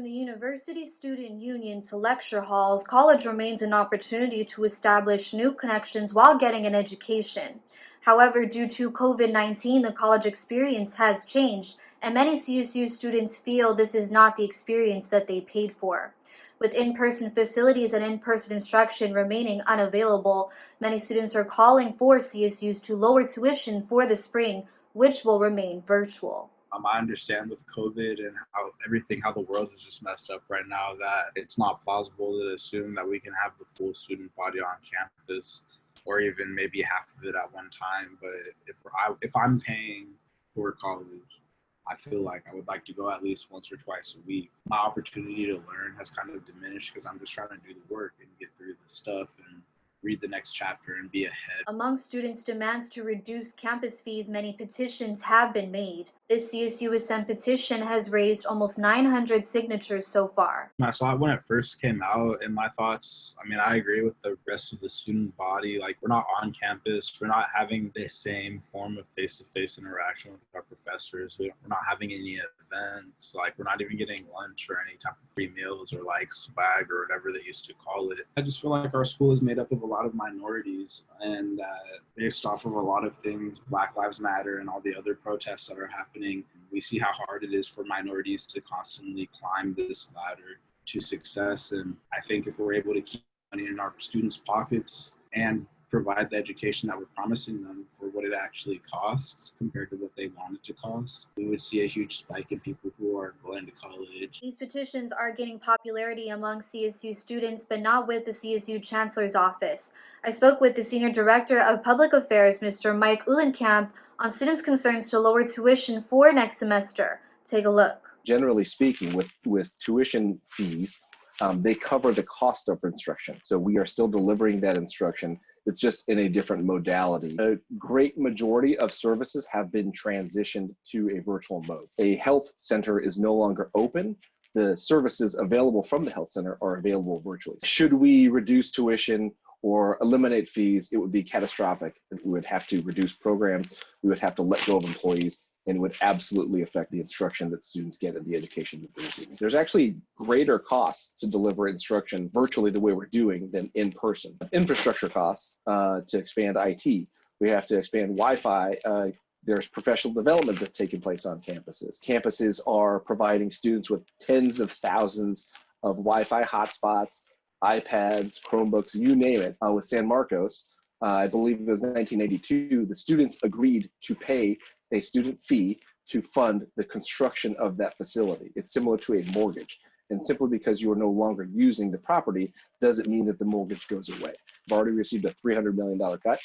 From the university student union to lecture halls, college remains an opportunity to establish new connections while getting an education. However, due to COVID-19, the college experience has changed, and many CSU students feel this is not the experience that they paid for. With in-person facilities and in-person instruction remaining unavailable, many students are calling for CSUs to lower tuition for the spring, which will remain virtual. I understand with COVID and how the world is just messed up right now that it's not plausible to assume that we can have the full student body on campus or even maybe half of it at one time. But if I'm paying for college, I feel like I would like to go at least once or twice a week. My opportunity to learn has kind of diminished because I'm just trying to do the work and get through the stuff and read the next chapter and be ahead. Among students' demands to reduce campus fees, many petitions have been made. This CSUSM petition has raised almost 900 signatures so far. I saw it when it first came out, and my thoughts, I agree with the rest of the student body. Like, we're not on campus. We're not having the same form of face-to-face interaction with our professors. We're not having any events. Like, we're not even getting lunch or any type of free meals or, like, swag or whatever they used to call it. I just feel like our school is made up of a lot of minorities, and based off of a lot of things, Black Lives Matter and all the other protests that are happening, we see how hard it is for minorities to constantly climb this ladder to success. And I think if we're able to keep money in our students' pockets and provide the education that we're promising them for what it actually costs compared to what they want it to cost, we would see a huge spike in people who are going to college. These petitions are gaining popularity among CSU students, but not with the CSU Chancellor's office. I spoke with the Senior Director of Public Affairs, Mr. Mike Uhlenkamp, on students' concerns to lower tuition for next semester. Take a look. Generally speaking, with tuition fees, they cover the cost of instruction. So we are still delivering that instruction. It's just in a different modality. A great majority of services have been transitioned to a virtual mode. A health center is no longer open. The services available from the health center are available virtually. Should we reduce tuition or eliminate fees, it would be catastrophic. We would have to reduce programs. We would have to let go of employees, and it would absolutely affect the instruction that students get and the education that they're receiving. There's actually greater costs to deliver instruction virtually the way we're doing than in person. Infrastructure costs to expand IT. We have to expand Wi-Fi. There's professional development that's taking place on campuses. Campuses are providing students with tens of thousands of Wi-Fi hotspots, iPads, Chromebooks, you name it. With San Marcos, I believe it was 1982, the students agreed to pay a student fee to fund the construction of that facility. It's similar to a mortgage. And simply because you are no longer using the property doesn't mean that the mortgage goes away. We've already received a $300 million cut.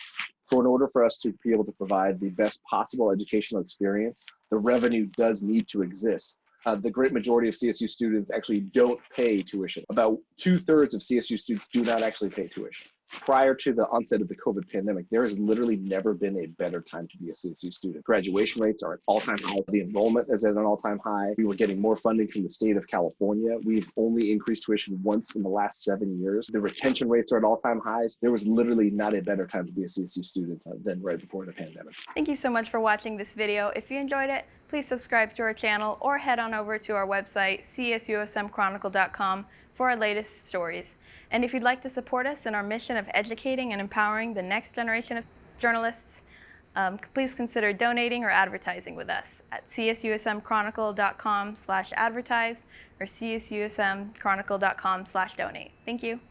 So in order for us to be able to provide the best possible educational experience, the revenue does need to exist. The great majority of CSU students actually don't pay tuition. About 2/3 of CSU students do not actually pay tuition. Prior to the onset of the COVID pandemic, there has literally never been a better time to be a CSU student. Graduation rates are at all-time high. The enrollment is at an all-time high. We were getting more funding from the state of California. We've only increased tuition once in the last 7 years. The retention rates are at all-time highs. There was literally not a better time to be a CSU student than right before the pandemic. Thank you so much for watching this video. If you enjoyed it, please subscribe to our channel or head on over to our website, csusmchronicle.com, for our latest stories. And if you'd like to support us in our mission of educating and empowering the next generation of journalists, please consider donating or advertising with us at csusmchronicle.com/advertise or csusmchronicle.com/donate. Thank you.